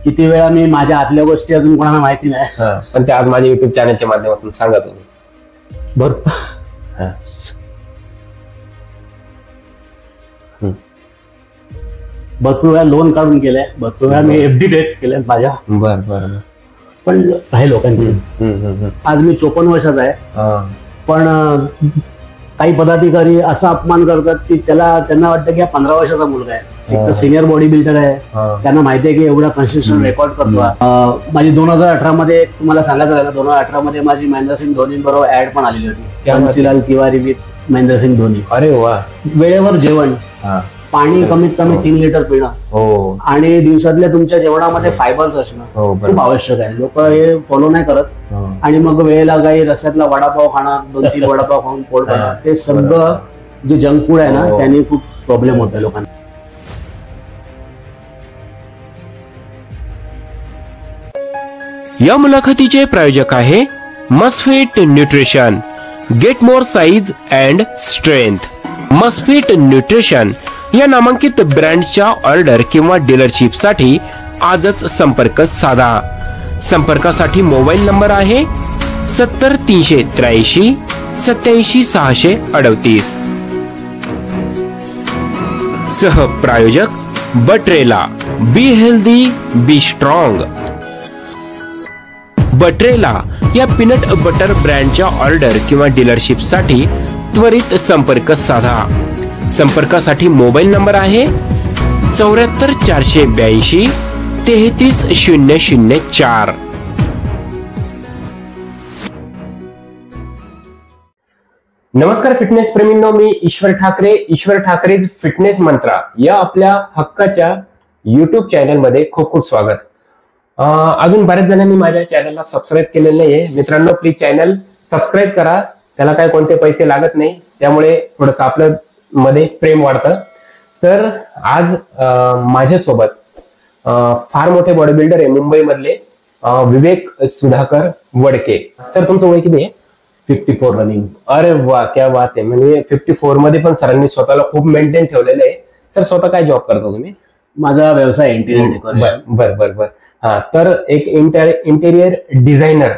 किती वेळा मी माझ्या आतल्या गोष्टी अजून कोणाला माहिती नाही, पण ते आज माझ्या युट्यूब चॅनलच्या माध्यमातून सांगा तुम्ही. भरपूर वेळा लोन काढून केलंय, भरपूर वेळा मी FD केल्या माझ्या. बरं. पण काही लोकांची आज मी 54 वर्षाचा आहे, पण काही पदाधिकारी असा अपमान करतात की त्यांना वाटतं की हा 15 वर्षाचा मुलगा आहे. एक तर सिनियर बॉडी बिल्डर आहे, त्यांना माहिती आहे की एवढा कन्सिस्टंट रेकॉर्ड करतो. माझी 2018 मध्ये तुम्हाला सांगायचं झालं, 2018 मध्ये माझी महेंद्रसिंग धोनी बरोबर ऍड पण आलेली होती, बंसीलाल तिवारी विथ महेंद्रसिंग धोनी. अरे वा. वेळेवर जेवण, पाणी कमीत कमी 3 लिटर पिणं आणि दिवसातल्या तुमच्या जेवणामध्ये फायबर्स असणं खूप आवश्यक आहे. लोक हे फॉलो नाही करत आणि मग वेळेला काही रस्त्यातला वडापाव खाणार, 2-3 वडापाव खाऊन पोट भरणार. ते सगळं जे जंक फूड आहे ना, त्याने खूप प्रॉब्लेम होतोय लोकांना. या मुलाखतीचे प्रायोजक आहे Musfit nutrition. Get more size and strength. Musfit nutrition या नामांकित ब्रँडच्या ऑर्डर किंवा डीलरशिपसाठी आजच संपर्क साधा. संपर्कासाठी मोबाईल नंबर आहे 70 383 87 638. सह प्रायोजक बट्रेला. Be healthy be strong. बट्रेला या पीनट बटर ब्रँडच्या ऑर्डर किंवा डीलरशिपसाठी त्वरित संपर्क साधा. संपर्कासाठी मोबाईल नंबर आहे 74 482 33 004. नमस्कार फिटनेस प्रेमींनो, मी ईश्वर ठाकरे. ईश्वर ठाकरेज फिटनेस मंत्रा या आपल्या हक्काच्या युट्यूब चॅनल मध्ये खूप खूप स्वागत. अजून बऱ्याच जणांनी माझ्या चॅनलला सबस्क्राईब केलेलं नाहीये. मित्रांनो, प्लीज चॅनल सबस्क्राईब करा. त्याला काय कोणते पैसे लागत नाही, त्यामुळे थोडस आपलं मध्ये प्रेम वाढतं. तर आज माझ्यासोबत फार मोठे बॉडी बिल्डर आहे मुंबई मधले, विवेक सुधाकर वडके. सर, तुमचं वय किती आहे? 54 रनिंग. अरे वा, क्या बात आहे. म्हणजे 54 मध्ये पण सरांनी स्वतःला खूप मेंटेन ठेवलेलं आहे. सर, स्वतः काय जॉब करता तुम्ही? माझा व्यवसाय इंटिरियर डेकोरेशन. बर. हा, तर एक इंटेरियर डिझायनर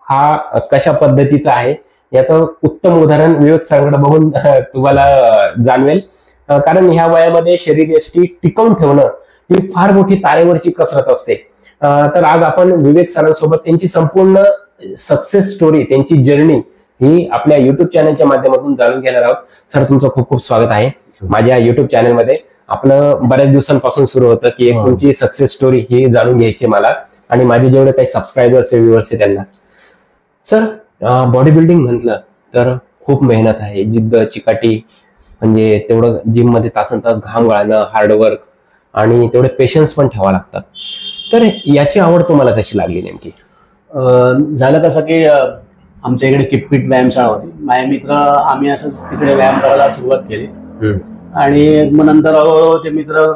हा कशा पद्धतीचा आहे याचं उत्तम उदाहरण विवेक सरांकडे बघून तुम्हाला जाणवेल. कारण ह्या वयामध्ये शरीर यष्टी टिकवून ठेवणं ही फार मोठी तारेवरची कसरत असते. तर आज आपण विवेक सरांसोबत त्यांची संपूर्ण सक्सेस स्टोरी, त्यांची जर्नी ही आपल्या युट्यूब चॅनलच्या माध्यमातून जाणून घेणार आहोत. सर, तुमचं खूप खूप स्वागत आहे माझ्या युट्यूब चॅनलमध्ये. आपलं बऱ्याच दिवसांपासून सुरू होतं की एक तुमची सक्सेस स्टोरी ही जाणून घ्यायची मला आणि माझे जेवढे काही सबस्क्रायबर्स व्ह्यूअर्स आहे त्यांना. सर, बॉडी बिल्डिंग म्हटलं तर खूप मेहनत आहे, जिद्द चिकाटी, म्हणजे तेवढं जिम मध्ये तासन तास घाम गाळणं, हार्डवर्क आणि तेवढे पेशन्स पण ठेवावं लागतात. तर याची आवड तुम्हाला कशी लागली नेमकी? झालं कसं की आमच्या इकडे किटपिट व्यायामशाळा होती. माझे मित्र आम्ही असंच तिकडे व्यायाम करायला सुरुवात केली आणि मग नंतर ते मित्र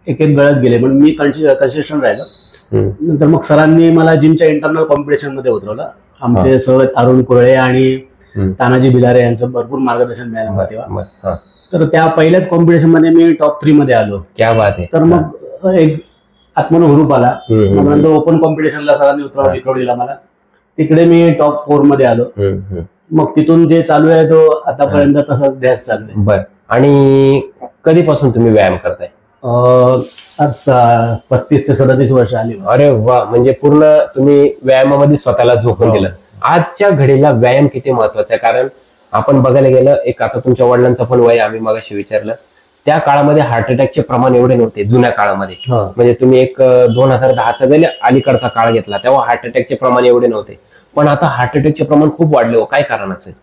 एक एक गळत गेले, पण मी कन्सिस्टंट राहिलो. नंतर मग सरांनी मला जिमच्या इंटरनल कॉम्पिटिशन मध्ये उतरवलं. आमचे सर अरुण कुरळे आणि तानाजी बिलारे यांचं भरपूर मार्गदर्शन मिळालं तेव्हा. तर त्या पहिल्याच कॉम्पिटिशन मध्ये मी टॉप 3 मध्ये आलो. क्या बात आहे. तर मग एक आत्मनो हुरूप आला. मग नंतर ओपन कॉम्पिटिशनला सरांनी उतरवलं दिला मला, तिकडे मी टॉप 4 मध्ये आलो. मग तिथून जे चालू आहे तो आतापर्यंत तसाच ध्यास चालू आहे. बर. आणि कधीपासून तुम्ही व्यायाम करताय? आज 35 ते 37 वर्ष आली. अरे वा, म्हणजे पूर्ण तुम्ही व्यायामामध्ये स्वतःला झोकून दिलं. आजच्या घडीला व्यायाम किती महत्वाचा आहे, कारण आपण बघायला गेलं, एक आता तुमच्या वडिलांचं पण वय आम्ही मगाशी विचारलं, त्या काळामध्ये हार्ट अटॅकचे प्रमाण एवढे नव्हते जुन्या काळामध्ये. म्हणजे तुम्ही एक 2010चा गेले अलीकडचा काळ घेतला तेव्हा हार्ट अटॅकचे प्रमाण एवढे नव्हते, पण आता हार्ट अटॅकचे प्रमाण खूप वाढले. हो, काय कारणाचं आहे?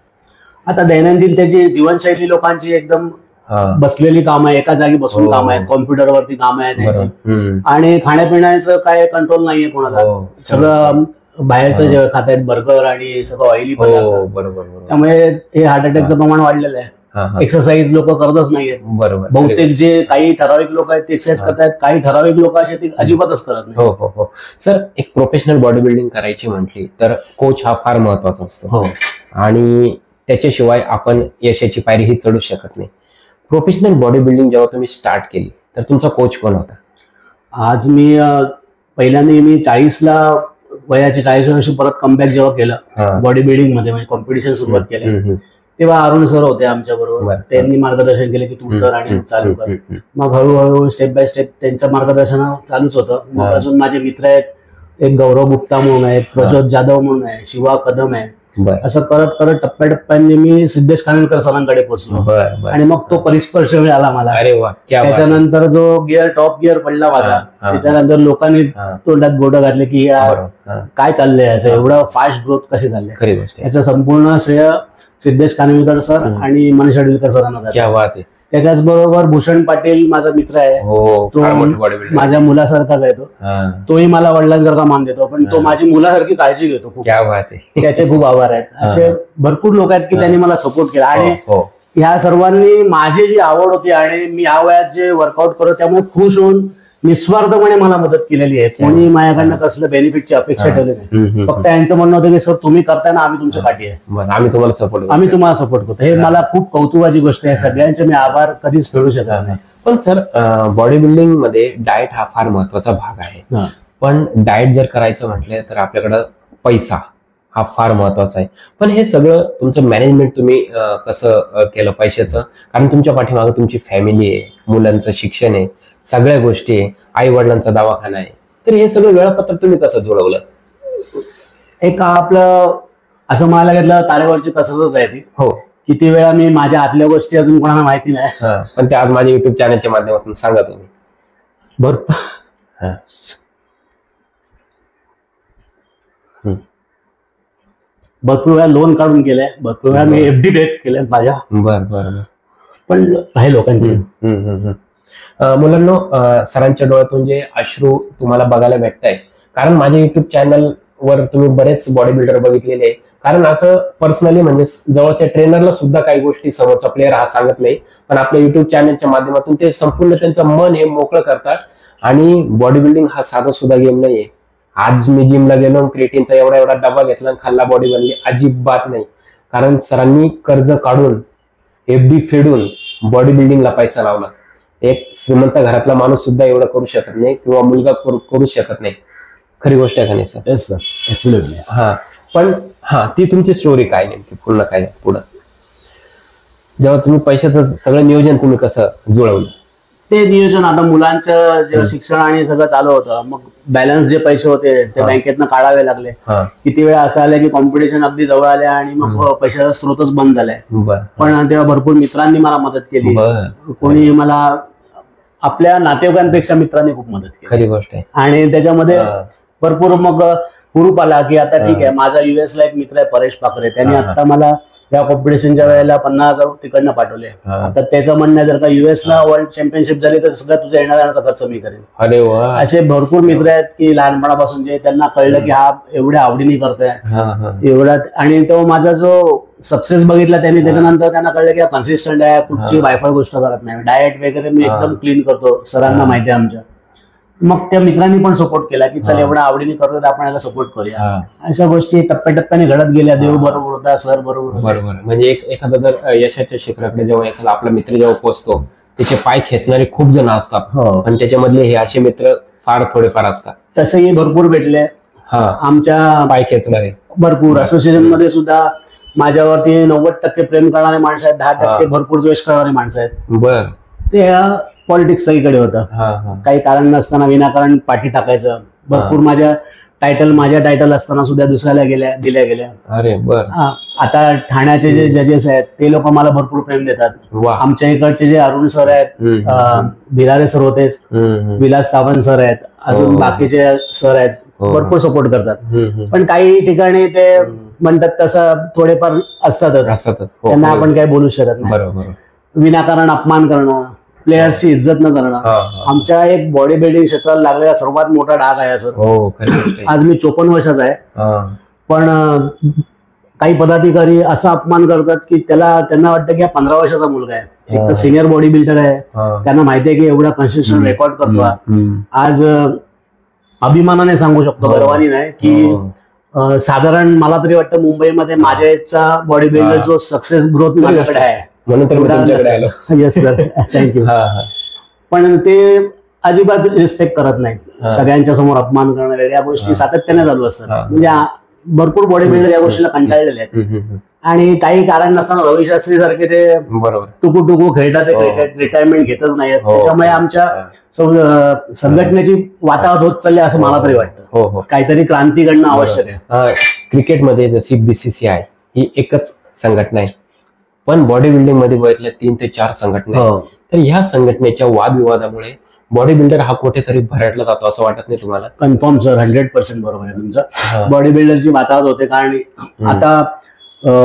आता दैनंदिन त्याची जीवनशैली लोकांची एकदम बसलेली काम आहे, एका जागी बसून काम आहे, कॉम्प्युटरवरती काम आहे त्याची, आणि खाण्यापिण्याचं काय कंट्रोल नाहीये कोणाला. सगळं बाहेरचं जे खातायत, बर्गर आणि सगळं ऑइली पदार्थ, त्यामुळे हे हार्ट अटॅकचं प्रमाण वाढलेलं आहे. एक्सरसाइज लोक करतच नाहीये. बरोबर. बहुतेक जे काही ठराविक लोक आहेत ते एक्सरसाइज करतायत, काही ठराविक लोक असे ते अजिबातच करत नाही. हो. सर, एक प्रोफेशनल बॉडी बिल्डिंग करायची म्हटली तर कोच हा फार महत्वाचा असतो आणि त्याच्याशिवाय आपण यशाची पायरी ही चढू शकत नाही. प्रोफेशनल बॉडी बिल्डिंग जेव्हा तुम्ही स्टार्ट केली तर तुमचा कोच कोण होता? आज मी पहिल्यांदा मी 40ला वयाची 40 वर्षी परत कमबॅक जेव्हा केलं बॉडी बिल्डिंग मध्ये, म्हणजे कॉम्पिटिशन सुरुवात केली, तेव्हा अरुण सर होते आमच्या बरोबर. त्यांनी मार्गदर्शन केले की तू कर आणि चालू कर. मग हळूहळू स्टेप बाय स्टेप त्यांचं मार्गदर्शन चालूच होतं. मग अजून माझे मित्र आहेत, एक गौरव गुप्ता म्हणून आहे, प्रज्योत जाधव म्हणून आहे, शिवा कदम आहे. असं करत करत टप्प्याटप्प्याने मी सिद्धेश खानविलकर सरांकडे पोहोचलो आणि मग तो परिस्पर्श मिळाला मला. त्याच्यानंतर जो गिअर टॉप गिअर पडला माझा, त्याच्यानंतर लोकांनी तोंडात बोटं घातले की यार काय चाललंय याचं, एवढं फास्ट ग्रोथ कशी चालली. याचं संपूर्ण श्रेय सिद्धेश खानविलकर सर आणि मनीष अडविलकर सरांना जातं. त्याच्याच बरोबर भूषण पाटील माझा मित्र आहे, तो माझ्या मुलासारखाच आहे. तोही मला वडिलांसारखा मान देतो, पण तो माझी मुलासारखी काळजी घेतो खूप. त्याचे खूप आभार आहेत. असे भरपूर लोक आहेत की त्यांनी मला सपोर्ट केला. आणि ह्या सर्वांनी माझी जी आवड होती आणि मी या वयात जे वर्कआउट करतो त्यामुळे खुश होऊन निस्वार्थपणे मला मदत केलेली आहे. कोणी माझ्याकडनं कसलं बेनिफिटची अपेक्षा ठेवली नाही. फक्त यांचं म्हणणं होतं की सर तुम्ही करताना आम्ही तुमच्या पाठी आहे, आम्ही तुम्हाला सपोर्ट करतो. हे मला खूप कौतुकाची गोष्ट आहे. सगळ्यांचे मी आभार कधीच फेडू शकत नाही. पण सर, बॉडी बिल्डिंग मध्ये डाएट हा फार महत्वाचा भाग आहे. पण डाएट जर करायचं म्हटलं तर आपल्याकडं पैसा हा फार महत्वाचा आहे. पण हे सगळं तुमचं मॅनेजमेंट तुम्ही कसं केलं पैशाचं? कारण तुमच्या पाठीमागे तुमची फॅमिली आहे, मुलांचं शिक्षण आहे, सगळ्या गोष्टी आहे, आई वडिलांचा दवाखाना आहे. तर हे सगळं वेळापत्रक तुम्ही कसं जुळवलं? एक आपलं असं म्हणायला घेतलं तारेवरची कसरतच आहे ती. किती वेळा मी माझ्या आतल्या गोष्टी अजून कोणाला माहिती नाही, पण ते आज माझ्या युट्यूब चॅनलच्या माध्यमातून सांगा तुम्ही. भरपूर वेळा लोन काढून केलंय, भरपूर वेळा मी एफडी केल्या माझ्या. पण आहे लोकांची. मुलांनो, सरांच्या डोळ्यातून जे अश्रू तुम्हाला बघायला भेटताय, कारण माझ्या युट्यूब चॅनल वर तुम्ही बरेच बॉडी बिल्डर बघितलेले आहे. कारण असं पर्सनली म्हणजे जवळच्या ट्रेनरला सुद्धा काही गोष्टी समोरचा प्लेअर हा सांगत नाही, पण आपल्या युट्यूब चॅनलच्या माध्यमातून ते संपूर्ण त्यांचं मन हे मोकळं करतात. आणि बॉडी बिल्डिंग हा साधा सुद्धा गेम नाहीये. आज मी जिमला गेलो, क्रिएटिनचा एवढा डबा घेतला आणि खाल्ला, बॉडी बनली, अजिबात नाही. कारण सरांनी कर्ज काढून एफडी फेडून बॉडी बिल्डिंगला पैसा लावला. एक श्रीमंत घरातला माणूस सुद्धा एवढं करू शकत नाही किंवा मुलगा करू शकत नाही. खरी गोष्ट आहे का नाही सर? Yes sir, absolutely. पण ती तुमची स्टोरी काय नेमकी पूर्ण काय पुढं, जेव्हा तुम्ही पैशाचं सगळं नियोजन तुम्ही कसं जुळवलं? ते नियोजन आता मुलांचं जे शिक्षण आणि सगळं चालू होतं, मग बॅलन्स जे पैसे होते ते बँकेतनं काढावे लागले. किती वेळा असं आलं की कॉम्पिटिशन अगदी जवळ आले आणि मग पैशाचा स्रोतच बंद झालाय. पण तेव्हा भरपूर मित्रांनी मला मदत केली. कोणी मला आपल्या नातेवाईकांपेक्षा मित्रांनी खूप मदत केली. खरी गोष्ट आहे. आणि त्याच्यामध्ये भरपूर मग हुरूप आला की आता ठीक आहे, माझा US ला एक मित्र आहे परेश पाकरे, त्यांनी आता मला या कॉम्पिटिशनच्या वेळेला 50,000 तिकडनं पाठवले. आता त्याचं म्हणणं जर का US ला वर्ल्ड चॅम्पियनशिप झाली तर सगळं तुझा येणारा खर्च मी करेन. अरे वा. असे भरपूर मित्र आहेत की लहानपणापासून जे त्यांना कळलं की हा एवढ्या आवडीने करतोय एवढा. आणि तो माझा जो सक्सेस बघितला त्यांनी, त्याच्यानंतर त्यांना कळलं की हा कन्सिस्टंट आहे, कुठची वायफळ गोष्ट करत नाही, डाएट वगैरे मी एकदम क्लीन करतो, सरांना माहिती आहे आमच्या. मग त्या मित्रांनी पण सपोर्ट केला की चल एवढा आवडीने करतो तर आपण याला सपोर्ट करूया. अशा गोष्टी टप्प्याटप्प्याने घडत गेल्या. देव बरोबर होता, सर बरोबर. म्हणजे एखादा जर यशाच्या शिखराकडे जेव्हा एखादा आपला मित्र जेव्हा पोहोचतो, त्याचे पाय खेचणारे खूप जण असतात, पण त्याच्यामधले हे असे मित्र फार थोडेफार असतात. तसेही भरपूर भेटले आमच्या पाय खेचणारे. भरपूर असोसिएशन मध्ये सुद्धा माझ्यावरती 90% प्रेम करणारे माणसं आहेत, 10% भरपूर द्वेष करणारे माणसं आहेत. ते पॉलिटिक्स सगळीकडे होतं. काही कारण नसताना विनाकारण पाठी टाकायचं. भरपूर माझ्या टायटल असताना सुद्धा दुसऱ्याला दिल्या गेल्या. अरे बर. आता ठाण्याचे जे जजेस आहेत ते लोक मला भरपूर प्रेम देतात. आमच्या इकडचे जे अरुण सर आहेत, भिरारे सर होतेच, विलास सावंत सर आहेत, अजून बाकीचे सर आहेत, भरपूर सपोर्ट करतात. पण काही ठिकाणी ते म्हणतात तसं थोडेफार असतातच, त्यांना आपण काही बोलू शकत नाही. विनाकारण अपमान करणं, प्लेयर्सची इज्जत न करणं, आमच्या एक बॉडी बिल्डिंग क्षेत्राला लागलेला सर्वात मोठा डाग आहे सर. आज मी 54 वर्षाचा आहे, पण काही पदाधिकारी असा अपमान करतात की त्यांना वाटतं की हा 15 वर्षाचा मुलगा आहे. एक तर सिनियर बॉडी बिल्डर आहे, त्यांना माहिती आहे की एवढा कन्सिस्टंट रेकॉर्ड करतो. आज अभिमानाने सांगू शकतो, गर्वानी नाही, की साधारण मला तरी वाटतं मुंबईमध्ये माझ्या बॉडी बिल्डर जो सक्सेस ग्रोथ माझ्याकडे आहे, म्हणून तर येस सर, थँक्यू. पण ते अजिबात रिस्पेक्ट करत नाहीत. सगळ्यांच्या समोर अपमान करणं वगैरे या गोष्टी सातत्याने चालू असतात. म्हणजे भरपूर बॉडी बिल्डर या गोष्टीला कंटाळलेले आहेत आणि काही कारण नसताना रवी शास्त्री सारखे ते बरोबर टुकू टुकू खेळतात, ते क्रिकेट रिटायरमेंट घेतच नाहीत. त्याच्यामुळे आमच्या संघटनेची वातावरण होत चालली असं मला तरी वाटतं. काहीतरी क्रांती घडणं आवश्यक आहे. क्रिकेटमध्ये जशी BCCI ही एकच संघटना आहे, पण बॉडी बिल्डिंग मध्ये बघितलं 3 ते 4 संघटना आहेत. तर ह्या संघटनेच्या वादविवादामुळे बॉडी बिल्डर हा कुठेतरी भरडला जातो असं वाटत नाही तुम्हाला? कन्फर्म सर, 100% बरोबर आहे तुमचं. बॉडी बिल्डरची वातावरण होते कारण आता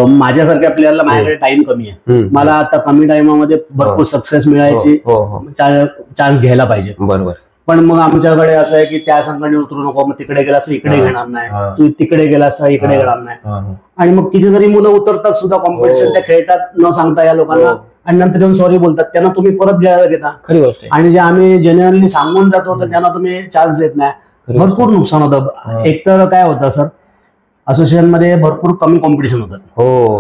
माझ्यासारख्या प्लेअरला माझ्याकडे टाइम कमी आहे. मला आता कमी टाइमामध्ये भरपूर सक्सेस मिळायची चान्स घ्यायला पाहिजे. बरोबर. पण मग आमच्याकडे असं आहे की त्या संघटनेत उतरू नको, मग तिकडे गेलास तर इकडे घेणार नाही, तू तिकडे गेलास तर इकडे घेणार नाही. आणि मग कितीतरी मुलं उतरतात सुद्धा कॉम्पिटिशन, त्या खेळतात न सांगता या लोकांना आणि नंतर येऊन सॉरी बोलतात. त्यांना तुम्ही परत घ्यायला घेता. खरी गोष्ट आहे. आणि जे आम्ही जेन्युअनली सांगून जातो तर त्यांना तुम्ही चान्स देत नाही. भरपूर नुकसान होतं. एकतर काय होतं सर, असोसिएशन मध्ये भरपूर कमी कॉम्पिटिशन होतात.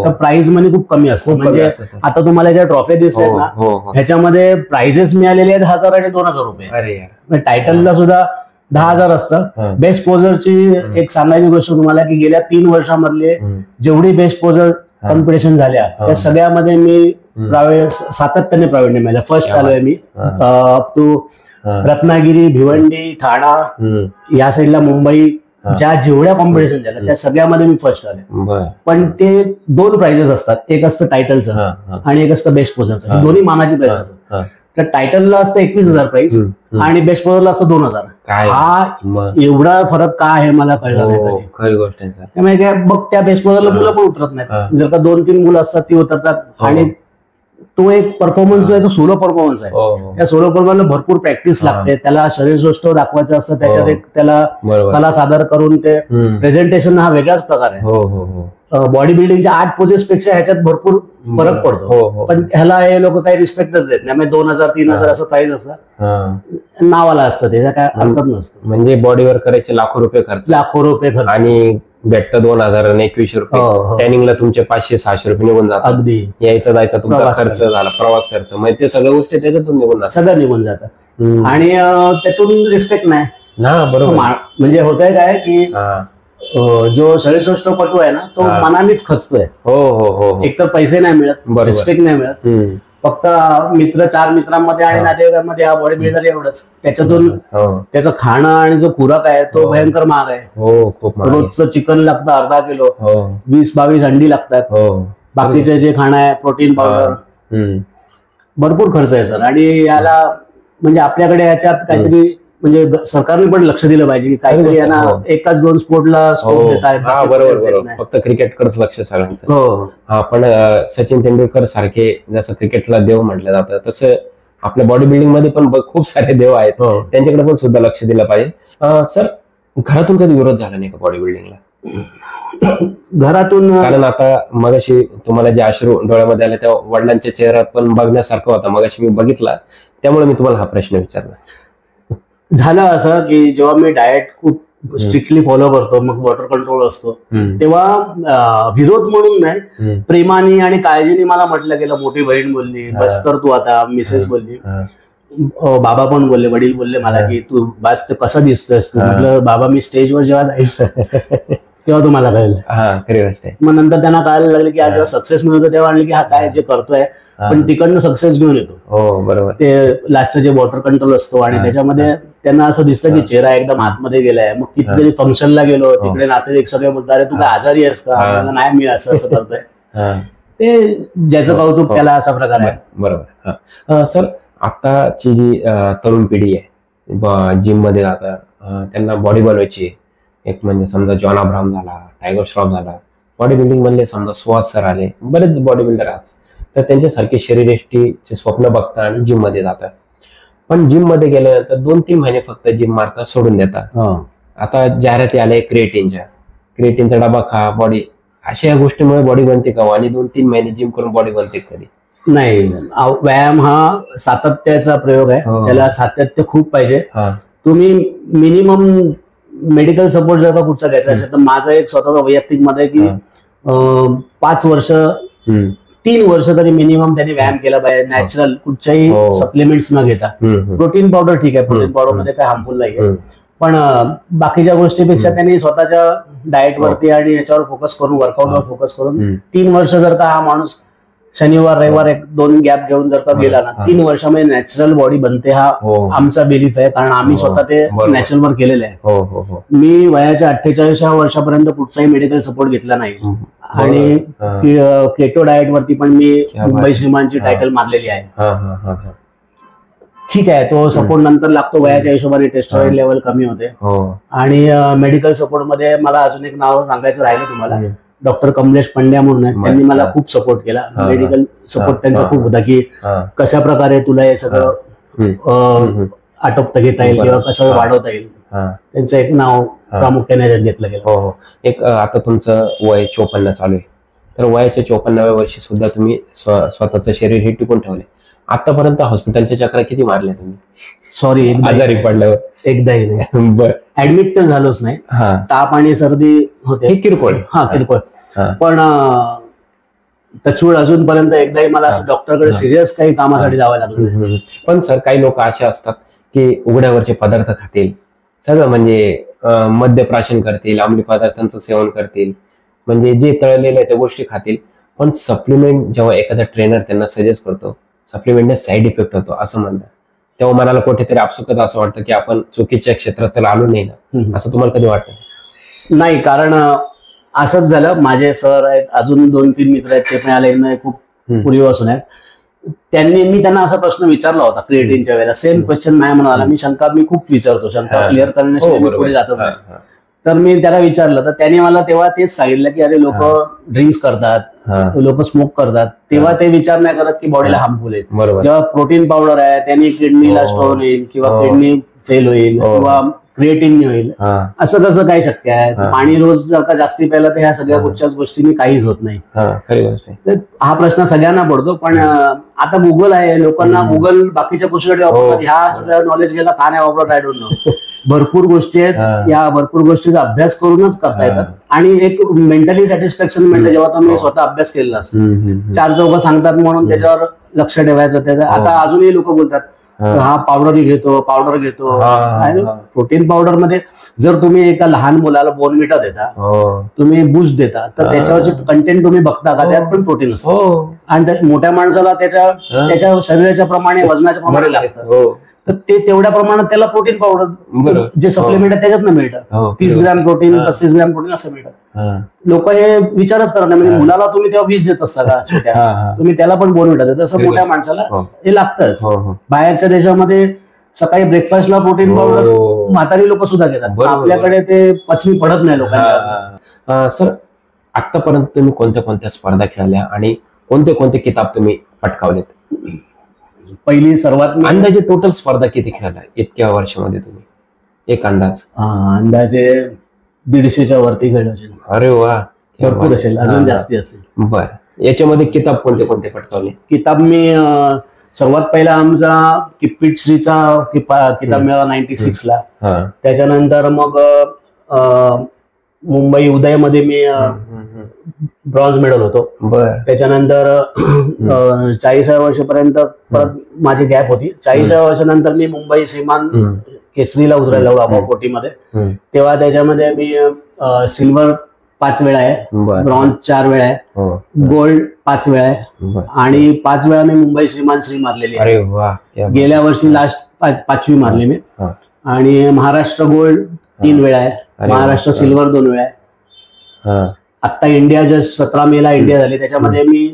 तर प्राइज मनी खूप कमी असतं. म्हणजे आता तुम्हाला ज्या ट्रॉफी दिसतात ना, ह्याच्यामध्ये प्राइजेस मिळालेले आहेत 1000 आणि 2000 रुपये. टायटलला सुद्धा 10,000 असतं. बेस्ट पोजरची एक सांगायची गोष्ट तुम्हाला की गेल्या 3 वर्षामधले जेवढी बेस्ट पोजर कॉम्पिटिशन झाल्या त्या सगळ्यामध्ये मी सातत्याने प्रावीण्य मिळालं. फर्स्ट आलोय मी. अप टू रत्नागिरी, भिवंडी, ठाणा या साईडला मुंबई ज्या जेवढ्या कॉम्पिटिशन झाल्या त्या सगळ्यामध्ये मी फर्स्ट आले. पण ते 2 प्राइजेस असतात. एक असतं टायटलचं आणि एक असतं बेस्ट पोजरचं. दोन्ही मानाची प्राइज असतात. तर टायटलला असतं 21,000 प्राइस आणि बेस्ट पोजरला असतं 2,000. हा एवढा फरक का आहे मला कळलं नाही. खरी गोष्ट आहे. त्यामुळे काय बघ, त्या बेस्ट पोजरला मुलं पण उतरत नाहीत. जर का 2-3 मुलं असतात ती उतरतात आणि तो एक परफॉर्मन्स जो आहे तो सोलो परफॉर्मन्स आहे. त्या सोलो परफॉर्मन्सला भरपूर प्रॅक्टिस लागते. त्याला शरीर सौष्ठव दाखवायचं असतं. त्याच्यात एक त्याला कला सादर करून ते प्रेझेंटेशन हा वेगळाच प्रकार आहे. बॉडी बिल्डिंगच्या 8 पोजेस पेक्षा ह्याच्यात भरपूर फरक पडतो. पण ह्याला हे लोक काही रिस्पेक्टच देत नाही. 2,000-3,000 असं प्राइस असतं, नावाला असतं, त्याचा काय अर्थच नसतो. म्हणजे बॉडीवर करायचे लाखो रुपये खर्च आणि भेटतं 2,000 आणि 2100 रुपये. ट्रेनिंगला तुमचे 500-600 रुपये निघून जातात. अगदी यायचा जायचा तुमचा खर्च झाला, प्रवास खर्च, म्हणजे ते सगळ्या गोष्टी त्याच्यातून निघून जातात. सगळं निघून जातात आणि त्यातून रिस्पेक्ट नाही. बरोबर. म्हणजे होतंय काय की जो शरीरसौष्ठवपटू आहे ना तो मनानेच खचतोय. एकतर पैसे नाही मिळत, रिस्पेक्ट नाही मिळत. फक्त 4 मित्रांमध्ये आणि नातेवाईकांमध्ये हा बॉडी बिल्डर एवढंच. त्याच्यातून त्याचं खाणं आणि जो खुराक आहे तो भयंकर महाग आहे. रोजचं चिकन लागतं अर्धा किलो, 20-22 अंडी लागतात. बाकीचे जे खाणं आहे, प्रोटीन पावडर, भरपूर खर्च आहे सर. आणि याला म्हणजे आपल्याकडे याच्यात काहीतरी म्हणजे सरकारने पण लक्ष दिलं पाहिजे की काहीतरी यांना एकाच 2 स्पोर्टला स्कोप देत आहेत. बरोबर. फक्त क्रिकेटकडेच लक्ष सगळ्यांचं. पण सचिन तेंडुलकर सारखे जसं क्रिकेटला देव म्हटलं जातं तसं आपल्या बॉडी बिल्डिंग मध्ये पण खूप सारे देव आहेत. त्यांच्याकडे पण सुद्धा लक्ष दिलं पाहिजे. सर, घरातून कधी विरोध झाला नाही का बॉडी बिल्डिंगला? घरातून कारण आता मगाशी तुम्हाला जे अश्रू डोळ्यामध्ये आले त्या वडिलांच्या चेहऱ्यात पण बघण्यासारखं होता. मगाशी मी बघितला, त्यामुळे मी तुम्हाला हा प्रश्न विचारला. झालं असं की जेव्हा मी डाएट खूप स्ट्रिक्टली फॉलो करतो, मग वॉटर कंट्रोल असतो, तेव्हा विरोध म्हणून नाही, प्रेमाने आणि काळजीने मला म्हटलं गेलं. मोठी बहीण बोलली बस कर तू आता, मिसेस बोलली, बाबा पण बोलले, वडील बोलले मला की तू बस कसं दिसतोयस तू. म्हटलं बाबा मी स्टेजवर जेव्हा जाईल तेव्हा तुम्हाला कळेल. खरी गोष्ट आहे. मग नंतर त्यांना कळायला लागलं की जेव्हा सक्सेस मिळतो तेव्हा आणलं की हा काय जे करतोय पण तिकडनं सक्सेस घेऊन येतो. बरोबर. ते लास्टचं जे वॉटर कंट्रोल असतो आणि त्याच्यामध्ये त्यांना असं दिसतं की चेहरा एकदम आतमध्ये गेलाय. मग कितीतरी फंक्शनला गेलो, तिकडे नातेवाईक सगळे बोलतात अरे तू काय आजारी आहेस का? नाही मी असं करतोय. ते ज्याचं कौतुक त्याला असा प्रकार आहे. बरोबर. सर, आताची जी तरुण पिढी आहे जिम मध्ये जातात, त्यांना बॉडी बनवायची. एक म्हणजे समजा जॉन अब्राहम झाला, टायगर श्रॉफ झाला, बॉडी बिल्डिंग मधले समजा सुहास सर आले, बरेच बॉडी बिल्डर आज, तर त्यांच्यासारखे शरीरयष्टीचे स्वप्न बघतात आणि जिम मध्ये जातात. पण जिम मध्ये गेल्यानंतर 2-3 महिने फक्त जिम मारतात, सोडून देतात. आता जाहिराती आल्या क्रिएटिनचा डबा खा, बॉडी, अशा या गोष्टीमुळे बॉडी बनते का? आणि 2-3 महिने जिम करून बॉडी बनते कधी? नाही. व्यायाम हा सातत्याचा प्रयोग आहे. त्याला सातत्य खूप पाहिजे. तुम्ही मिनिमम मेडिकल सपोर्ट जर का कुठचा घ्यायचा असेल तर माझा एक स्वतःचा वैयक्तिक मत आहे की 5 वर्ष 3 वर्ष तरी मिनिमम त्यांनी व्यायाम केला पाहिजे. नॅचरल कुठच्याही सप्लिमेंट्स न घेता. प्रोटीन पावडर ठीक आहे, प्रोटीन पावडर मध्ये काय हार्मफुल नाहीये, पण बाकीच्या गोष्टीपेक्षा त्यांनी स्वतःच्या डाएट वरती आणि याच्यावर फोकस करून, वर्कआउटवर फोकस करून 3 वर्ष जर का हा माणूस शनिवार रविवार 1-2 गॅप घेऊन जर का गेला ना, 3 वर्षामध्ये नॅचरल बॉडी बनते, हा आमचा बिलीफ आहे. कारण आम्ही स्वतः ते नॅचरलवर केलेलं आहे. मी वयाच्या 48व्या वर्षापर्यंत कुठचाही मेडिकल सपोर्ट घेतला नाही आणि केटो डाएट वरती पण मी मुंबई श्रीमानची टायटल मारलेली आहे. ठीक आहे, तो सपोर्ट नंतर लागतो वयाच्या हिशोबाने, टेस्टोस्टेरॉन लेवल कमी होते. आणि मेडिकल सपोर्ट मध्ये मला अजून एक नाव सांगायचं राहिलं तुम्हाला, डॉक्टर कमलेश पंड्या म्हणून आहेत. त्यांनी मला खूप सपोर्ट केला. मेडिकल सपोर्ट त्यांचा खूप होता की कशा प्रकारे तुला हे सगळं आटोपता घेता येईल किंवा कसं वाढवता येईल. त्यांचं एक नाव प्रामुख्याने घेतलं गेलं. एक आता तुमचं वय 54 चालू आहे, तर वयाच्या 54व्या वर्षी सुद्धा तुम्ही स्वतःचं शरीर हे टिकून ठेवले. आतापर्यंत हॉस्पिटलच्या चक्रा किती मारल्या तुम्ही? सॉरी, आजारी पडल्यावर एकदाही नाही. बर, ऍडमिट तर झालोच नाही. ताप आणि सर्दी होते, किरकोळ. किरकोळ. पण टचवूड अजूनपर्यंत एकदाही मला असं डॉक्टरकडे सिरियस काही कामासाठी जावं लागलं. पण सर, काही लोक असे असतात की उघड्यावरचे पदार्थ खातील, सगळं म्हणजे मद्यप्राशन करतील, अंमली पदार्थांचं सेवन करतील, म्हणजे जे तळलेलं आहे त्या गोष्टी खातील. पण सप्लिमेंट जेव्हा एखादा ट्रेनर त्यांना सजेस्ट करतो, सप्लिमेंटने साईड इफेक्ट होतो असं म्हणतात, तेव्हा मनाला कुठेतरी आपसुकत असं वाटतं की आपण चुकीच्या क्षेत्रात तर आलो नाही ना. असं तुम्हाला कधी वाटतं? नाही, कारण असंच झालं. माझे सर आहेत, अजून 2-3 मित्र आहेत, ते पण आले खूप पूर्वीपासून आहेत. मी त्यांना असा प्रश्न विचारला होता क्रिएटिनच्या वेळेला. सेम क्वेश्चन नाही म्हणाला. मी खूप विचारतो, शंका क्लिअर करण्यासाठी पुढे जातच नाही. तर मी त्याला विचारलं, तर त्याने मला तेव्हा तेच सांगितलं की अरे लोक ड्रिंक्स करतात, लोक स्मोक करतात, तेव्हा ते विचार नाही करत की बॉडीला हार्मफुल आहे. जेव्हा प्रोटीन पावडर आहे त्याने किडनीला स्टोन येईल किंवा किडनी फेल होईल किंवा क्रिएटिन होईल, असं कसं काय शक्य आहे? पाणी रोज जर का जास्ती प्यायला तर ह्या सगळ्या कुठच्याच गोष्टींनी काहीच होत नाही. हा प्रश्न सगळ्यांना पडतो. पण आता गुगल आहे, लोकांना गुगल बाकीच्या गोष्टीकडे वापरतात, ह्या सगळ्या नॉलेज घ्यायला का नाही वापरत आय डोंट नो. भरपूर गोष्टी आहेत, या भरपूर गोष्टीचा अभ्यास करूनच करता येतात. आणि एक मेंटली सॅटिस्फॅक्शन मिळतं जेव्हा तुम्ही स्वतः अभ्यास केलेला असतो. 4 चौघं सांगतात म्हणून त्याच्यावर लक्ष ठेवायचं. त्याचं आता अजूनही लोक बोलतात हा पावडर घेतो. प्रोटीन पावडर मध्ये जर तुम्ही एका लहान मुलाला बोर्नव्हिटा देता, तुम्ही बूस्ट देता, तर त्याच्यावरचे कंटेंट तुम्ही बघता का? त्यात पण प्रोटीन असतं. आणि मोठ्या माणसाला त्याच्या शरीराच्या प्रमाणे, वजनाच्या प्रमाणे लागतं, तर ते तेवढ्या प्रमाणात त्याला प्रोटीन पावडर जे सप्लिमेंट आहे त्याच्यातनं मिळतं. 30 ग्रॅम प्रोटीन, 35 ग्रॅम प्रोटीन असं मिळतं. लोक हे विचारच करत नाही. म्हणजे मुलाला तुम्ही तेव्हा 20 देत असता का छोट्या, तुम्ही त्याला पण बोर्नव्हिटा देता, तसं मोठ्या माणसाला हे लागतंच. बाहेरच्या देशामध्ये सकाळी ब्रेकफास्टला प्रोटीन पावडर म्हातारी लोक सुद्धा घेतात. आपल्याकडे ते पचनी पडत नाही लोकांना. सर, आतापर्यंत तुम्ही कोणत्या कोणत्या स्पर्धा खेळल्या आणि कोणते कोणते किताब तुम्ही पटकावलेत? पहिली सर्वात अंदाजे टोटल स्पर्धा किती खेळला इतक्या वर्षामध्ये तुम्ही? एक अंदाज? अंदाजे 150च्या वरती खेळ असेल. अरे वा, भरपूर असेल, अजून जास्ती असतील. बर, याच्यामध्ये किताब कोणते कोणते पटकावले? किताब मी सर्वात पहिला आमचा किप्पीट श्रीचा किताब मिळाला 96 ला. त्याच्यानंतर मग मुंबई उदयमध्ये मी ब्रॉन्झ मेडल होतो. त्याच्यानंतर 40व्या वर्षापर्यंत परत माझी गॅप होती. 40व्या वर्षानंतर मी मुंबई श्रीमान केसरीला उतरायला अबाव 40 मध्ये. तेव्हा त्याच्यामध्ये मी सिल्वर 5 वेळा आहे, ब्रॉन्झ 4 वेळा आहे, गोल्ड 5 वेळा आहे आणि 5 वेळा मी मुंबई श्रीमान श्री मारलेली आहे. गेल्या वर्षी लास्ट 5वी मारली मी. आणि महाराष्ट्र गोल्ड 3 वेळा आहे, महाराष्ट्र सिल्वर 2 वेळा आहे. आता इंडिया जस्ट 17 मेला इंडिया झाली, त्याच्यामध्ये मी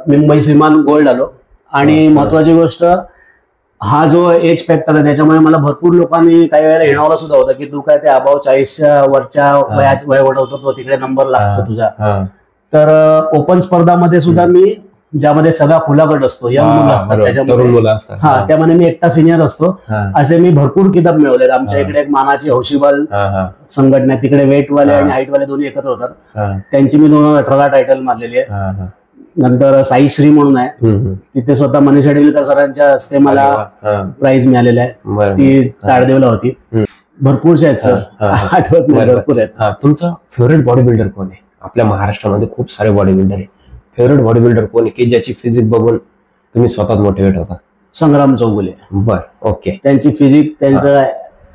मुंबई श्रीमान गोल्ड आलो. आणि महत्वाची गोष्ट, हा जो एज फॅक्टर आहे त्याच्यामुळे मला भरपूर लोकांनी काही वेळेला हिणावलं सुद्धा होतं की तू काय ते अबाव 40च्या वरच्या वय वाढवतो, तो तिकडे नंबर लागतो तुझा. तर ओपन स्पर्धामध्ये सुद्धा मी, ज्यामध्ये सगळा खुला गट असतो, यंग मुलं असतात त्याच्यामध्ये, त्यामध्ये मी एकटा सिनियर असतो. असे मी भरपूर किताब मिळवलेत. आमच्या इकडे एक मानाची हौशीबल संघटना, तिकडे वेटवाले आणि हाईटवाले दोन्ही एकत्र होतात, त्यांची मी 2018 टायटल मारलेली आहे. नंतर साई श्री म्हणून आहे, तिथे स्वतः मनीषा डेलकर सरांच्या हस्ते मला प्राइज मिळालेलं आहे. ती ताडदेवला होती. भरपूरशे आहेत सर, आठवत नाही, भरपूर आहेत. तुमचा फेवरेट बॉडी बिल्डर कोण आहे? आपल्या महाराष्ट्रामध्ये खूप सारे बॉडी बिल्डर आहे. फेवरेट बॉडी बिल्डर कोण आहे की ज्याची फिजिक बघून तुम्ही स्वतः मोटिवेट होता? संग्राम चौगुले. बर, ओके. त्यांची फिजिक, त्यांचं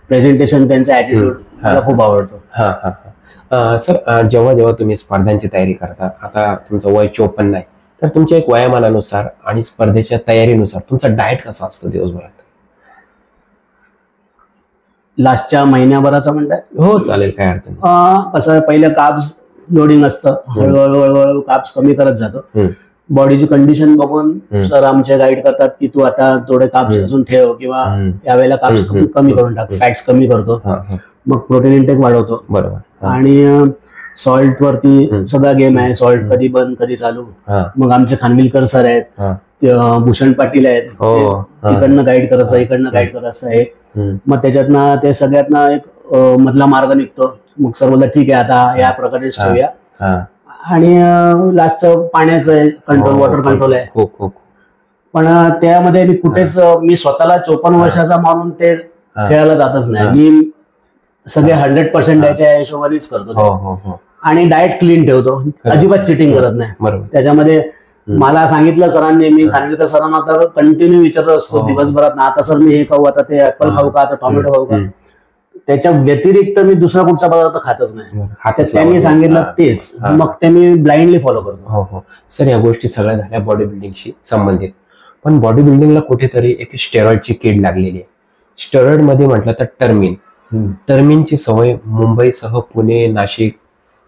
प्रेझेंटेशन, त्यांचा ऍटिट्यूड मला खूप आवडतो. हा हा हा. सर, जेव्हा जेव्हा तुम्ही स्पर्धांची तयारी करता, आता तुमचं वय 54 आहे, तर तुमच्या एक वयामानानुसार आणि स्पर्धेच्या तयारीनुसार तुमचा डाएट कसा असतो दिवसभरात? लास्टच्या महिन्याभराचा म्हणताय? हो चालेल, काय अडचण नाही. कसं पहिलं काब्स लोडिंग असतं, हळूहळू काब्स कमी करत जातो. बॉडीची कंडिशन बघून सर आमचे गाईड करतात की तू आता थोडे काब्स अजून ठेव किंवा यावेळेला काब्स कमी करून टाक, फॅट्स कमी करतो, मग प्रोटीन इंटेक वाढवतो. बरोबर. आणि सॉल्ट वरती सगळा गेम आहे, सॉल्ट कधी बंद कधी चालू. मग आमचे खानविलकर सर आहेत, भूषण पाटील आहेत, इकडनं गाईड करायचं इकडनं गाईड करायचं आहे. मग त्याच्यातनं ते सगळ्यातनं एक मधला मार्ग निघतो. मग सर बोलतात ठीक आहे आता या प्रकारेच ठेवूया. आणि लास्टचं पाण्याचं कंट्रोल, वॉटर कंट्रोल आहे. पण त्यामध्ये मी कुठेच मी स्वतःला 54 वर्षाचा मानून ते खेळायला जातच नाही. मी सगळे 100% द्यायच्या हिशोबानेच करतो. आणि डाएट क्लीन ठेवतो, अजिबात चिटिंग करत नाही. त्याच्यामध्ये मला सांगितलं सरांनी, मी खानविलकर सरांना तर कंटिन्यू विचारत असतो दिवसभरात ना, आता सर मी हे खाऊ, आता ते ऍपल खाऊ का, आता टोमॅटो खाऊ का. त्याच्या व्यतिरिक्त मी दुसरा कुठचा पदार्थ खातच नाही. त्यांनी सांगितलं तेच, मग ते मी ब्लाइंडली फॉलो करतो. सर, या गोष्टी सगळ्या झाल्या बॉडी बिल्डिंगशी संबंधित, पण बॉडी बिल्डिंगला कुठेतरी एक स्टेरॉइडची कीड लागलेली आहे. स्टेरॉइड मध्ये म्हटलं तर टर्मिनची सवय मुंबईसह पुणे, नाशिक,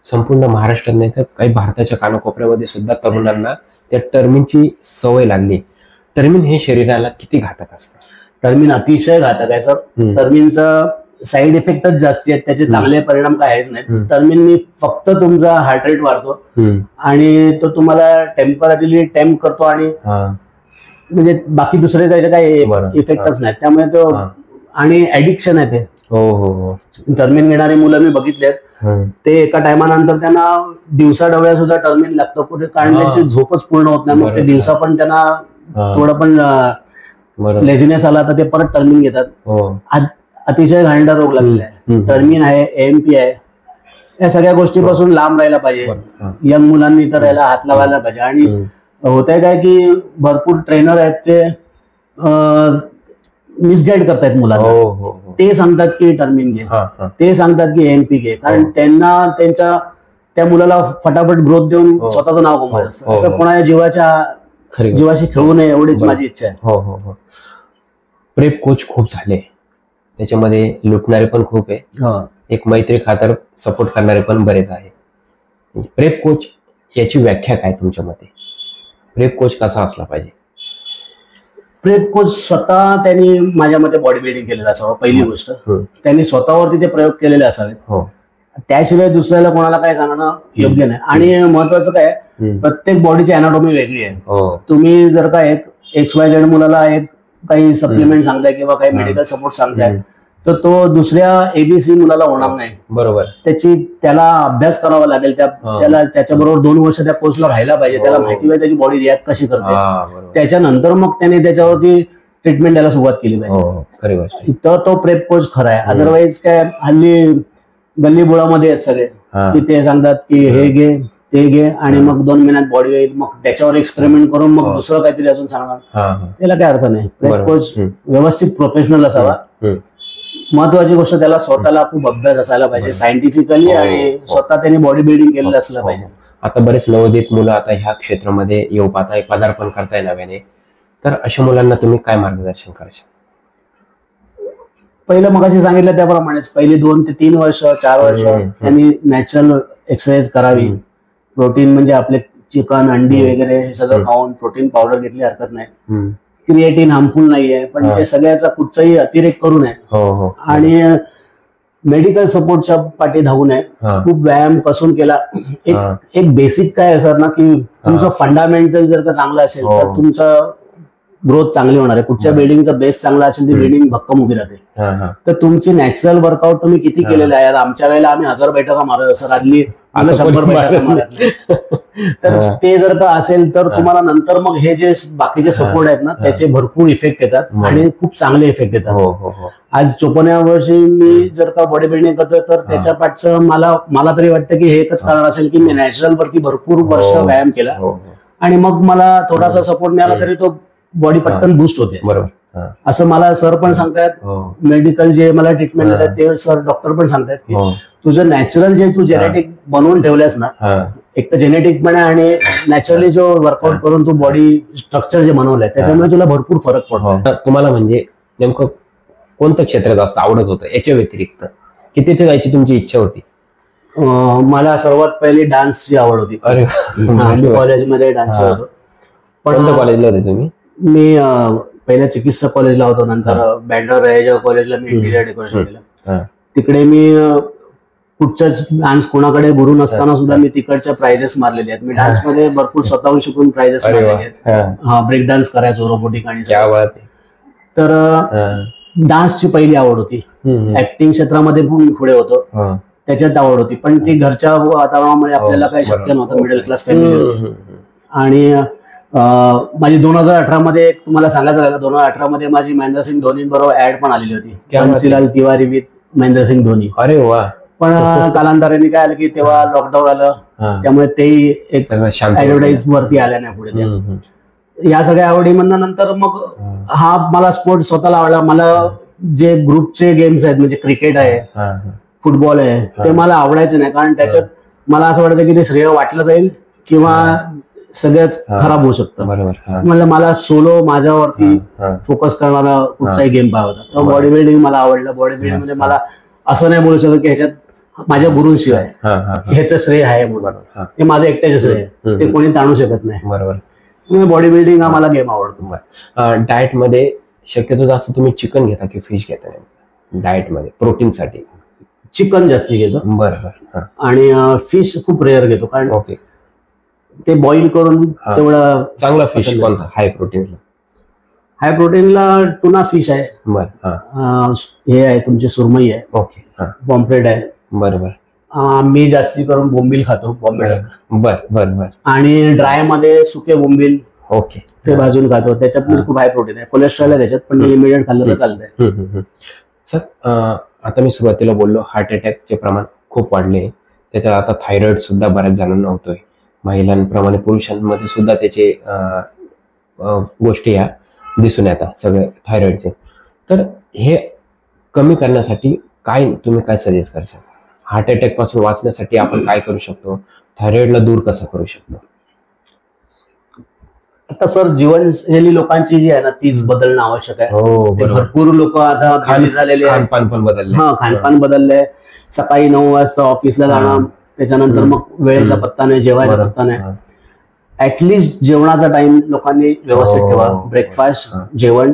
संपूर्ण महाराष्ट्रात नाही तर काही भारताच्या कानाकोपऱ्यामध्ये सुद्धा तरुणांना त्या टर्मिनची सवय लागली. टर्मिन हे शरीराला किती घातक असतं? टर्मिन अतिशय घातक आहे सर. टर्मिनचा साईड इफेक्टच जास्ती आहेत, त्याचे चांगले परिणाम काहीच नाहीत. टर्मिननी फक्त तुमचा हार्ट रेट वाढतो आणि तो तुम्हाला टेम्पररीली टेम्प करतो आणि म्हणजे बाकी दुसरे त्याचे काही इफेक्टच नाहीत. त्यामुळे तो आणि ऍडिक्शन आहे ते. टर्मिन घेणारी मुलं मी बघितलेत, ते एका टायमानंतर त्यांना दिवसा डवळ्या सुद्धा टर्मिन लागतं कुठे, कारण त्यांची झोपच पूर्ण होत नाही. मग ते दिवसा पण त्यांना थोडं पण लेझिनेस आला तर ते परत टर्मिन घेतात. अतिशय घाणेरडा रोग लागलेला आहे. टर्मिन आहे, एएमपी आहे, या सगळ्या गोष्टीपासून लांब राहायला पाहिजे. यंग मुलांनी तर याला हात लावायला पाहिजे. आणि होतंय काय की भरपूर ट्रेनर आहेत ते मिसगाईड करतायत मुलांना. ते सांगतात की टर्मिन घे, ते सांगतात की एएमपी घे, कारण त्यांना त्यांच्या त्या मुलाला फटाफट ग्रोथ देऊन स्वतःचं नाव कमवायचं असतं. असं कोणा जीवाशी खेळू नये एवढीच माझी इच्छा आहे. प्रेप कोच खूप झाले, त्याच्यामध्ये लुटणारे पण खूप आहे, एक मैत्री खातर सपोर्ट करणारे पण बरेच आहे. प्रेप कोच याची व्याख्या काय तुमच्या मते? प्रेप कोच कसा असला पाहिजे? प्रेप कोच स्वतः त्यांनी माझ्या मते बॉडी बिल्डिंग केलेलं असावं. पहिली गोष्ट, त्यांनी स्वतःवरती ते प्रयोग केलेले असावेत. त्याशिवाय दुसऱ्याला कोणाला काय सांगणं योग्य नाही. आणि महत्वाचं काय, प्रत्येक बॉडीची अॅनाटॉमी वेगळी आहे. तुम्ही जर का एक XYZ मुलाला एक काही सप्लिमेंट सांगताय किंवा काही मेडिकल सपोर्ट सांगताय तर तो दुसऱ्या ABC मुलाला होणार नाही. बरोबर. त्याला अभ्यास करावा लागेल, त्याला त्याच्याबरोबर 2 वर्ष त्या कोर्सला राहायला पाहिजे. त्याला माहिती पाहिजे त्याची बॉडी रिॲक्ट कशी करते. त्याच्यानंतर मग त्याने त्याच्यावरती ट्रीटमेंट द्यायला सुरुवात केली पाहिजे. तर तो प्रेप कोच खरा आहे. अदरवाईज काय हल्ली गल्ली बोळामध्ये आहेत सगळे की ते सांगतात की हे घे ते घे आणि मग 2 महिन्यात बॉडी होईल, मग त्याच्यावर एक्सपेरिमेंट करून मग दुसरं काहीतरी अजून सांगणार. त्याला काय अर्थ नाही. प्रेप कोच व्यवस्थित प्रोफेशनल असावा. महत्वाची गोष्ट, त्याला स्वतःला खूप अभ्यास असायला पाहिजे सायंटिफिकली, आणि स्वतः त्यांनी बॉडी बिल्डिंग केलेलं असलं पाहिजे. आता बरेच नवोदित मुलं आता ह्या क्षेत्रामध्ये येऊ पाहताय, पदार्पण करताय नव्याने, तर अशा मुलांना तुम्ही काय मार्गदर्शन करायचं? पहिलं मगाशी सांगितलं त्याप्रमाणेच पहिली 2 ते 3 वर्ष 4 वर्ष त्यांनी नॅचरल एक्सरसाइज करावी. प्रोटीन म्हणजे आपले चिकन, अंडी वगैरे हे सगळं खाऊन प्रोटीन पावडर घेतली हरकत नाही. क्रिएटिन हार्मफुल नाहीये, पण ते सगळ्याचा कुठचाही अतिरेक करू नये. आणि मेडिकल सपोर्टच्या पाठी धावू नये. खूप व्यायाम कसून केला. एक बेसिक काय आहे सर ना, की तुमचं फंडामेंटल जर का चांगलं असेल तर तुमचं ग्रोथ चांगली होणार आहे. कुठच्या बिल्डिंगचा बेस चांगला असेल ती बिल्डिंग भक्कम उभी राहते. तर तुमची नॅचरल वर्कआउट तुम्ही किती केलेलं आहे. आमच्या वेळेला आम्ही 1000 बैठका मारत सर, आदली 100 बैठका मारत. तर ते जर का असेल तर तुम्हाला नंतर मग हे जे बाकीचे सपोर्ट आहेत ना त्याचे भरपूर इफेक्ट येतात आणि खूप चांगले इफेक्ट येतात. आज 54व्या वर्षी मी जर का बॉडी बिल्डिंग करतोय तर त्याच्या पाठचं मला तरी वाटतं की हे एकच कारण असेल की मी नॅचरल वरती भरपूर वर्ष व्यायाम केला आणि मग मला थोडासा सपोर्ट मिळाला तरी तो बॉडी पटकन बूस्ट होते. बरोबर. हा. असं मला सर पण सांगतात. हो. मेडिकल जे मला ट्रीटमेंट देतात ते सर डॉक्टर पण सांगतात की हो. तुझं नॅचरल जे तू जेनेटिक बनवून ठेवलंस ना, हा. एक तर जेनेटिक पण आहे आणि नॅचरली जो वर्कआउट करून तू बॉडी स्ट्रक्चर जे बनवलंय त्याच्यामुळे तुला भरपूर फरक पडतो. तर तुम्हाला म्हणजे नेमकं कोणतं क्षेत्र जास्त आवडत होतं याच्या व्यतिरिक्त की तिथे जायची तुमची इच्छा होती? मला सर्वात पहिली डान्सची आवड होती. अरे कॉलेजमध्ये डान्स होतो. कोणत्या कॉलेजला होते तुम्ही? मी पहिल्या चिकित्सा कॉलेजला होतो, नंतर बँड्रा कॉलेजला मी इंटिरियर डेकोरेशन केलं. तिकडे मी कुठच्याच डान्स कोणाकडे गुरु नसताना सुद्धा मी तिकडच्या प्राइजेस मारलेले आहेत. मी डान्स मध्ये भरपूर स्वतःहून शिकून प्राइजेस मारलेले आहेत. हा, ब्रेक डान्स करायचो, रोबोटिक आणि तर डान्सची पहिली आवड होती. ऍक्टिंग क्षेत्रामध्ये पण मी पुढे होतो, त्याच्यात आवड होती, पण ती घरच्या वातावरणामुळे आपल्याला काही शक्य नव्हतं. मिडल क्लास फॅमिली होती. आणि माझी 2018 मध्ये तुम्हाला सांगायचं झालं, 2018 मध्ये माझी महेंद्रसिंग धोनी बरोबर ऍड पण आलेली होती, बन्सीलाल तिवारी विथ महेंद्रसिंग धोनी. अरे वा. पण कालांतराने काय आलं की तेव्हा लॉकडाऊन आलं, त्यामुळे तेही एक ऍडव्हर्टाईज वरती आल्या नाही पुढे. या सगळ्या आवडीमधनं नंतर मग हा मला स्पोर्ट स्वतःला आवडला. मला जे ग्रुपचे गेम्स आहेत म्हणजे क्रिकेट आहे, फुटबॉल आहे, ते मला आवडायचे नाही, कारण त्याच्यात मला असं वाटतं की ते श्रेय वाटलं जाईल किंवा सगळंच खराब होऊ शकतं. म्हणजे मला सोलो माझ्यावरती फोकस करणारा कुठचाही गेम पाहिजे होता. तर बॉडी बिल्डिंग मला आवडलं. बॉडी बिल्डिंग मध्ये मला असं नाही बोलू शकत की ह्याच्यात माझ्या गुरूंशिवाय ह्याचं श्रेय आहे म्हणून, ते माझं एकट्याचं श्रेय आहे, ते कोणी ताणू शकत नाही. बरोबर. बॉडी बिल्डिंग हा मला गेम आवडतो. डाएट मध्ये शक्यतो जास्त तुम्ही चिकन घेता की फिश घेता? डाएट मध्ये प्रोटीन साठी चिकन जास्ती घेतो. बरोबर. आणि फिश खूप रेअर घेतो, कारण ते बॉईल करून तेवढं चांगला फिश कोणता हाय प्रोटीनला? हाय प्रोटीनला टुना फिश आहे, हे आहे तुमची सुरमई आहे, ओके, पॉम्फ्रेट आहे. बरोबर. मी जास्ती करून बोंबील खातो, पॉम्फ्रेट. बर. आणि ड्राय मध्ये सुके बोंबील, ओके, ते भाजून खातो. त्याच्यात खूप हाय प्रोटीन आहे. कोलेस्ट्रॉल आहे त्याच्यात, पण लिमिटेड खाल्लं तर चालतंय. सर, आता मी सुरुवातीला बोललो हार्ट अटॅकचे प्रमाण खूप वाढले, त्याच्यात आता थायरॉइड सुद्धा बऱ्याच जणांना होतोय. महिलांप्रमाणे पुरुषांमध्ये सुद्धा त्याचे गोष्टी या दिसून येतात सगळे थायरॉइडचे. तर हे कमी करण्यासाठी तुम्ही काय सजेस्ट करशाल? हार्ट अटॅक पासून वाचण्यासाठी आपण काय करू शकतो? थायरॉइडला दूर कसं करू शकतो? आता सर, जीवनशैली लोकांची जी आहे ना तीच बदलणं आवश्यक आहे. भरपूर लोक आता खाली झालेले, खानपान पण बदलले. खानपान बदललंय. सकाळी 9 वाजता ऑफिसला जाणं, त्याच्यानंतर मग वेळेचा पत्ता नाही, जेवायचा पत्ता नाही. ऍटलिस्ट जेवणाचा टाइम लोकांनी व्यवस्थित ठेवा. ब्रेकफास्ट, जेवण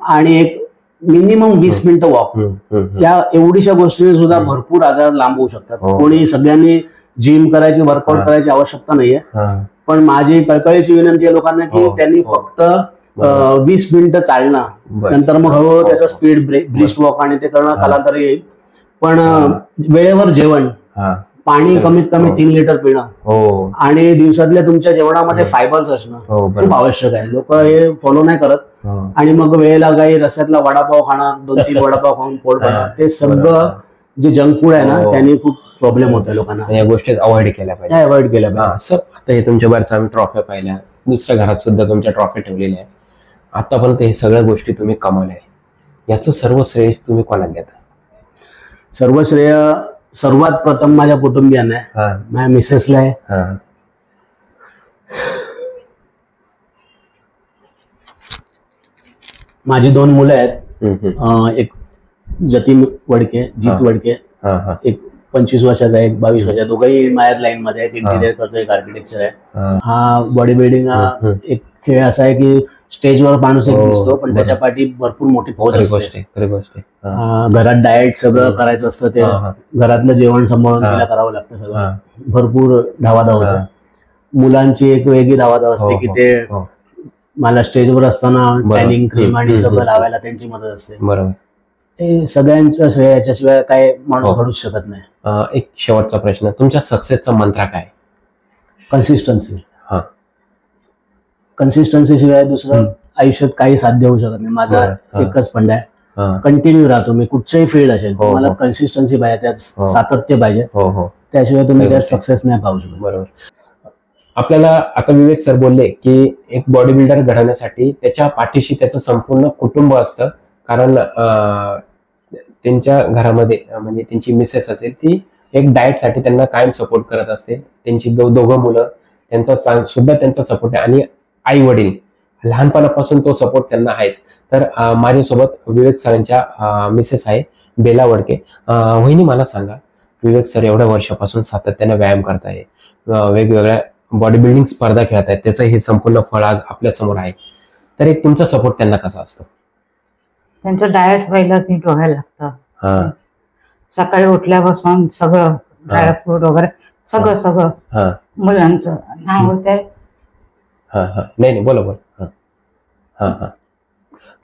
आणि एक मिनिमम 20 मिनिटं वॉक. या एवढीशा गोष्टीने सुद्धा भरपूर आजार लांब होऊ शकतात. कोणी सगळ्यांनी जिम करायची, वर्कआउट करायची आवश्यकता नाहीये, पण माझी कळकळीची विनंती आहे लोकांना की त्यांनी फक्त 20 मिनिटं चालणं, नंतर मग हळूहळू त्याचा स्पीड ब्रिस्ट वॉक आणि ते करणं कालांतर येईल. पण वेळेवर जेवण, पाणी कमीत कमी 3 लिटर पिणं आणि दिवसातल्या तुमच्या जेवणामध्ये फायबर्स असणं खूप आवश्यक आहे. लोक हे फॉलो नाही करत आणि मग वेळेला काही रस्त्यातला वडापाव खाणार, 2-3 वडापाव खाऊन पोट भरणार. ते सगळं जे जंक फूड आहे ना त्यांनी खूप प्रॉब्लेम होतोय लोकांना. या गोष्टी अवॉइड केल्या पाहिजे. सर, आता हे तुमच्या बऱ्याच आम्ही ट्रॉफ्या पाहिल्या, दुसऱ्या घरात सुद्धा तुमच्या ट्रॉफ्या ठेवलेल्या आहेत. आतापर्यंत हे सगळ्या गोष्टी तुम्ही कमावल्या आहे, याचं सर्व श्रेय तुम्ही कोणाला देता? सर्व श्रेय सर्वात प्रथम माझ्या कुटुंबियांना आहे, माझ्या मिसेसला आहे. माझी 2 मुलं आहेत, एक जतीन वडके, जीत वडके, एक 25 वर्षाचा आहे, एक 22 वर्षाचा. दोघंही मायर लाईन मध्ये आहेत, इंटिरियर करतो, एक आर्किटेक्चर आहे. हा बॉडी बिल्डिंग हा एक खेळ असा आहे की स्टेजवर माणूस एक दिसतो, पण त्याच्या पाठी भरपूर मोठी फौज असते. घरात डाएट सगळं करायचं असतं, ते घरातलं जेवण सांभाळून तिला करावं लागतं. सगळं भरपूर धावाधाव होतं. मुलांची एक वेगळी धावाधाव असते की ते मला स्टेजवर असताना टॅनिंग क्रीम आणि सगळं लावायला त्यांची मदत असते. बरोबर. हे सगळ्यांचं श्रेय, याच्याशिवाय काय माणूस घडूच शकत नाही. एक शेवटचा प्रश्न, तुमच्या सक्सेसचा मंत्र काय? कन्सिस्टन्सी. कन्सिस्टन्सी शिवाय दुसरं आयुष्यात काही साध्य होऊ शकत नाही. माझा एकच फंडा आहे, कंटिन्यू राहतो. मी कुठच्याही फील्ड असेल, मला कन्सिस्टन्सी पाहिजे, त्यात सातत्य पाहिजे, त्याशिवाय तुम्ही त्यात सक्सेस नाही पाहू शकत. बरोबर. आपल्याला आता विवेक सर बोलले की एक बॉडी बिल्डर घडवण्यासाठी त्याच्या पाठीशी त्याचं संपूर्ण कुटुंब असतं, कारण त्यांच्या घरामध्ये म्हणजे त्यांची मिसेस असेल ती एक डाएटसाठी त्यांना कायम सपोर्ट करत असते, त्यांची दोघं मुलं सुद्धा त्यांचा सपोर्ट आहे, आणि आई वडील लहानपणापासून तो सपोर्ट त्यांना आहेच. तर माझ्यासोबत विवेक सरांच्या मिसेस आहे बेला वडके. वहिनी मला सांगा, विवेक सर एवढ्या वर्षापासून सातत्याने व्यायाम करताय, वेगवेगळ्या बॉडी बिल्डिंग स्पर्धा खेळतायत, त्याचं हे संपूर्ण फळ आज आपल्या समोर आहे, तर एक तुमचा सपोर्ट त्यांना कसा असतो? त्यांचं डाएट पहिलं नीट बघायला लागतं. सकाळी उठल्यापासून सगळं ड्रायफ्रूट वगैरे सगळं मुलांचं नाही होत. नाही बोला.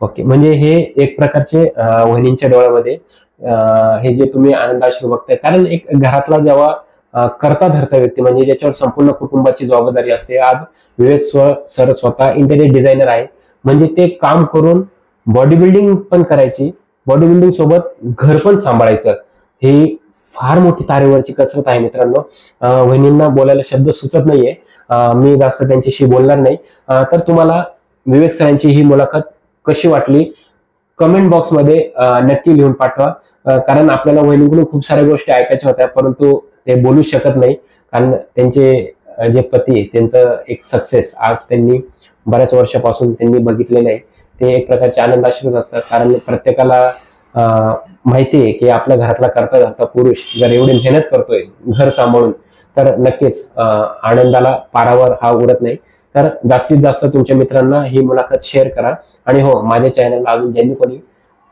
ओके, म्हणजे हे एक प्रकारचे वहिनींच्या डोळ्यामध्ये हे जे तुम्ही आनंदाश्रू बघताय, कारण एक घरातला जेव्हा करता धरता व्यक्ती म्हणजे ज्याच्यावर संपूर्ण कुटुंबाची जबाबदारी असते. आज विवेक सर स्वतः इंटेरियर डिझायनर आहे, म्हणजे ते काम करून बॉडी बिल्डिंग पण करायची, बॉडी बिल्डिंग सोबत घर पण सांभाळायचं, ही फार मोठी तारेवरची कसरत आहे मित्रांनो. वहिनींना बोलायला शब्द सुचत नाहीये, मी जास्त त्यांच्याशी बोलणार नाही. तर तुम्हाला विवेक सरांची ही मुलाखत कशी वाटली कमेंट बॉक्समध्ये नक्की लिहून पाठवा, कारण आपल्याला वहिनीकडून खूप साऱ्या गोष्टी ऐकायच्या होत्या, परंतु ते बोलू शकत नाही, कारण त्यांचे जे पती त्यांचं एक सक्सेस आज त्यांनी बऱ्याच वर्षापासून त्यांनी बघितलेलं आहे, ते एक प्रकारचे आनंदाश्रूच असतात. कारण प्रत्येकाला माहिती आहे की आपल्या घरातला करता धरता पुरुष जर एवढी मेहनत करतोय घर सांभाळून, तर नक्कीच आनंदाला पारावर हा उरत नाही. तर जास्तीत जास्त तुमच्या मित्रांना ही मुलाखत शेअर करा, आणि हो, माझ्या चॅनलला अजून ज्यांनी कोणी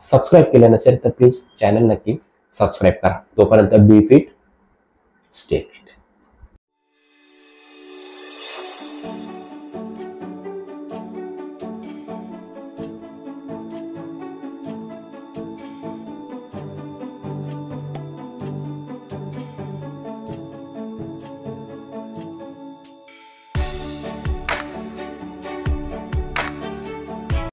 सबस्क्राईब केलं नसेल तर प्लीज चॅनल नक्की सबस्क्राईब करा. तोपर्यंत बी फिट, स्टे फिट.